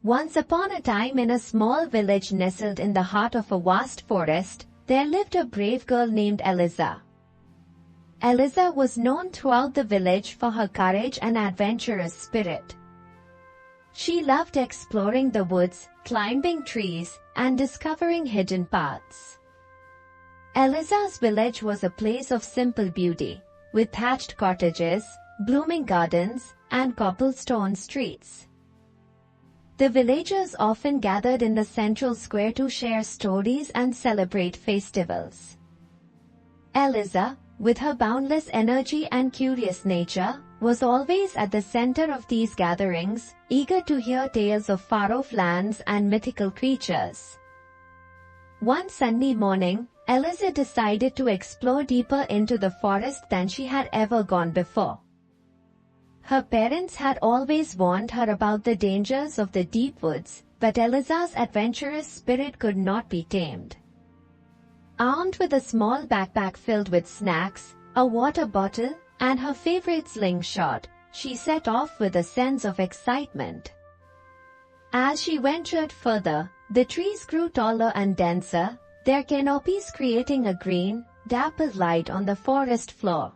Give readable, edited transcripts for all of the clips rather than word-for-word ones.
Once upon a time, in a small village nestled in the heart of a vast forest, there lived a brave girl named Eliza. Eliza was known throughout the village for her courage and adventurous spirit. She loved exploring the woods, climbing trees, and discovering hidden paths. Eliza's village was a place of simple beauty, with thatched cottages, blooming gardens, and cobblestone streets. The villagers often gathered in the central square to share stories and celebrate festivals. Eliza, with her boundless energy and curious nature, was always at the center of these gatherings, eager to hear tales of far-off lands and mythical creatures. One sunny morning, Eliza decided to explore deeper into the forest than she had ever gone before. Her parents had always warned her about the dangers of the deep woods, but Eliza's adventurous spirit could not be tamed. Armed with a small backpack filled with snacks, a water bottle, and her favorite slingshot, she set off with a sense of excitement. As she ventured further, the trees grew taller and denser, their canopies creating a green, dappled light on the forest floor.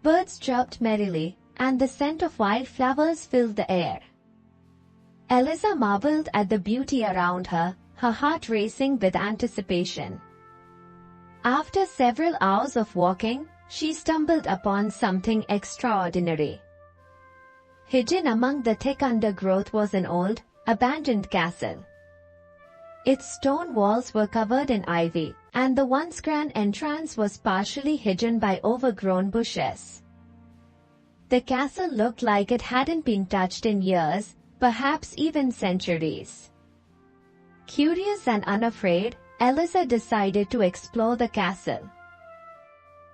Birds chirped merrily, and the scent of wildflowers filled the air. Eliza marveled at the beauty around her, her heart racing with anticipation. After several hours of walking, she stumbled upon something extraordinary. Hidden among the thick undergrowth was an old, abandoned castle. Its stone walls were covered in ivy, and the once grand entrance was partially hidden by overgrown bushes. The castle looked like it hadn't been touched in years, perhaps even centuries. Curious and unafraid, Eliza decided to explore the castle.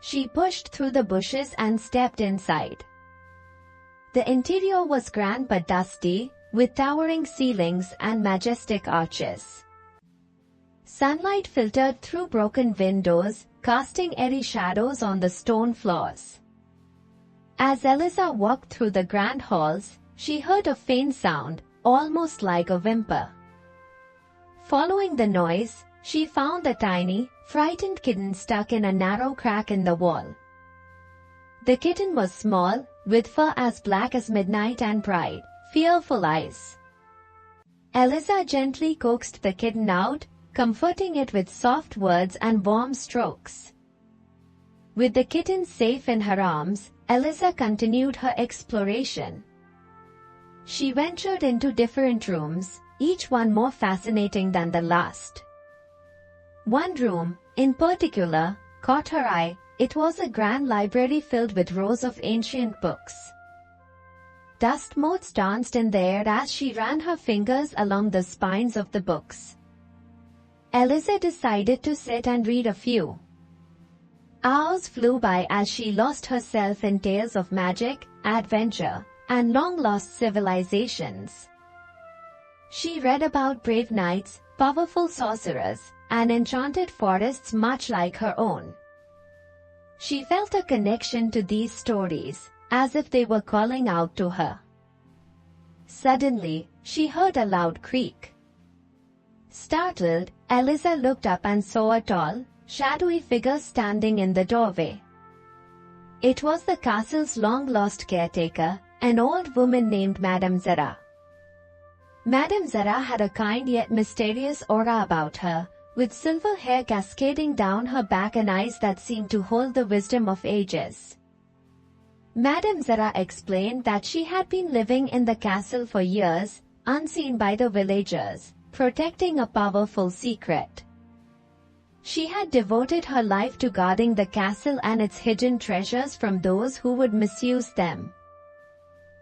She pushed through the bushes and stepped inside. The interior was grand but dusty, with towering ceilings and majestic arches. Sunlight filtered through broken windows, casting airy shadows on the stone floors. As Eliza walked through the grand halls, she heard a faint sound, almost like a whimper. Following the noise, she found a tiny, frightened kitten stuck in a narrow crack in the wall. The kitten was small, with fur as black as midnight and bright, fearful eyes. Eliza gently coaxed the kitten out, comforting it with soft words and warm strokes. With the kitten safe in her arms, Eliza continued her exploration. She ventured into different rooms, each one more fascinating than the last. One room, in particular, caught her eye. It was a grand library filled with rows of ancient books. Dust motes danced in the air as she ran her fingers along the spines of the books. Eliza decided to sit and read a few. Hours flew by as she lost herself in tales of magic, adventure, and long-lost civilizations. She read about brave knights, powerful sorcerers, and enchanted forests much like her own. She felt a connection to these stories, as if they were calling out to her. Suddenly, she heard a loud creak. Startled, Eliza looked up and saw a tall, shadowy figure standing in the doorway. It was the castle's long-lost caretaker, an old woman named Madame Zara. Madame Zara had a kind yet mysterious aura about her, with silver hair cascading down her back and eyes that seemed to hold the wisdom of ages. Madame Zara explained that she had been living in the castle for years, unseen by the villagers, protecting a powerful secret. She had devoted her life to guarding the castle and its hidden treasures from those who would misuse them.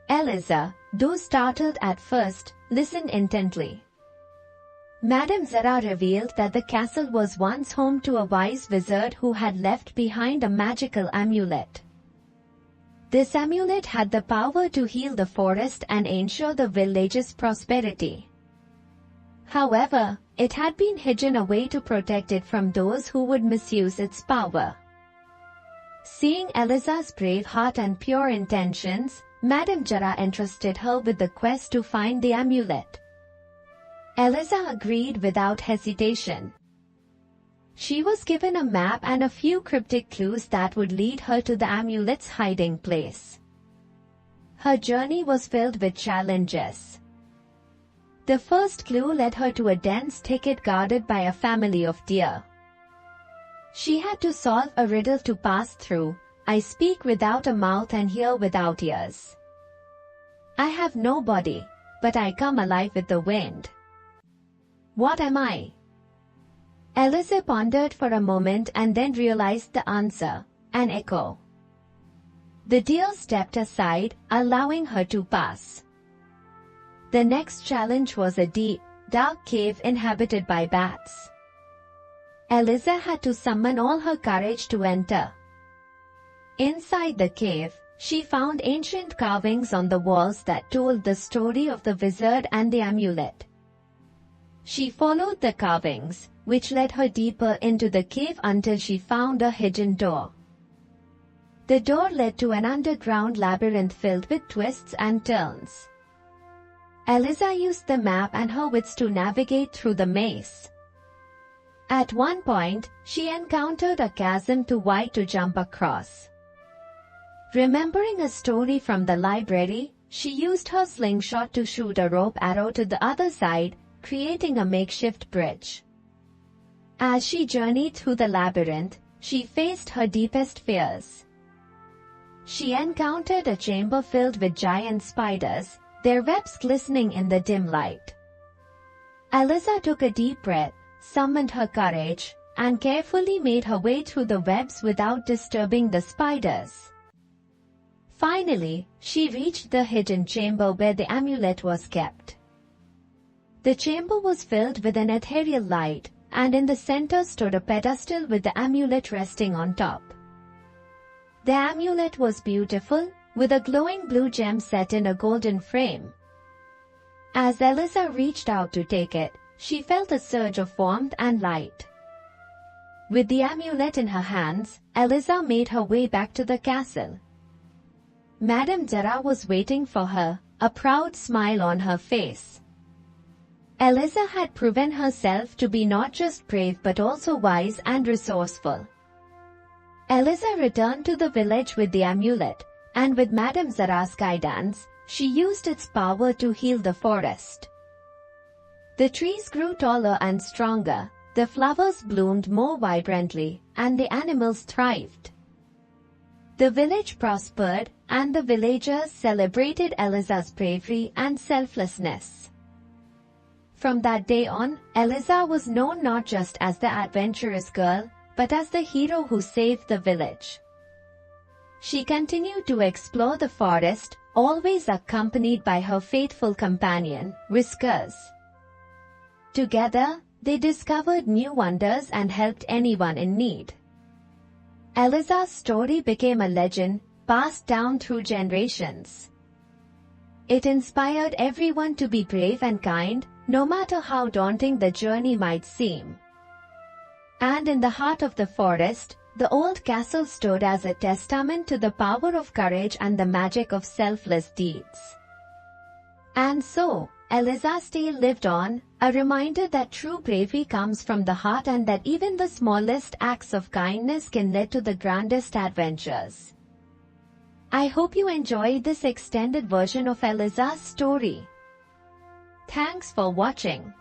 Eliza, though startled at first, listened intently. Madame Zara revealed that the castle was once home to a wise wizard who had left behind a magical amulet. This amulet had the power to heal the forest and ensure the village's prosperity. However, it had been hidden away to protect it from those who would misuse its power. Seeing Eliza's brave heart and pure intentions, Madame Jara entrusted her with the quest to find the amulet. Eliza agreed without hesitation. She was given a map and a few cryptic clues that would lead her to the amulet's hiding place. Her journey was filled with challenges. The first clue led her to a dense thicket guarded by a family of deer. She had to solve a riddle to pass through. I speak without a mouth and hear without ears. I have no body, but I come alive with the wind. What am I? Eliza pondered for a moment and then realized the answer, an echo. The deer stepped aside, allowing her to pass. The next challenge was a deep, dark cave inhabited by bats. Eliza had to summon all her courage to enter. Inside the cave, she found ancient carvings on the walls that told the story of the wizard and the amulet. She followed the carvings, which led her deeper into the cave until she found a hidden door. The door led to an underground labyrinth filled with twists and turns. Eliza used the map and her wits to navigate through the maze. At one point, she encountered a chasm too wide to jump across. Remembering a story from the library, she used her slingshot to shoot a rope arrow to the other side, creating a makeshift bridge. As she journeyed through the labyrinth, she faced her deepest fears. She encountered a chamber filled with giant spiders, their webs glistening in the dim light. Eliza took a deep breath, summoned her courage, and carefully made her way through the webs without disturbing the spiders. Finally, she reached the hidden chamber where the amulet was kept. The chamber was filled with an ethereal light, and in the center stood a pedestal with the amulet resting on top. The amulet was beautiful, with a glowing blue gem set in a golden frame. As Eliza reached out to take it, she felt a surge of warmth and light. With the amulet in her hands, Eliza made her way back to the castle. Madame Jara was waiting for her, a proud smile on her face. Eliza had proven herself to be not just brave but also wise and resourceful. Eliza returned to the village with the amulet, and with Madame Jara's guidance, she used its power to heal the forest. The trees grew taller and stronger, the flowers bloomed more vibrantly, and the animals thrived. The village prospered, and the villagers celebrated Eliza's bravery and selflessness. From that day on, Eliza was known not just as the adventurous girl, but as the hero who saved the village. She continued to explore the forest, always accompanied by her faithful companion, Whiskers. Together, they discovered new wonders and helped anyone in need. Eliza's story became a legend, passed down through generations. It inspired everyone to be brave and kind, no matter how daunting the journey might seem. And in the heart of the forest, the old castle stood as a testament to the power of courage and the magic of selfless deeds. And so, Eliza's tale lived on, a reminder that true bravery comes from the heart and that even the smallest acts of kindness can lead to the grandest adventures. I hope you enjoyed this extended version of Eliza's story. Thanks for watching.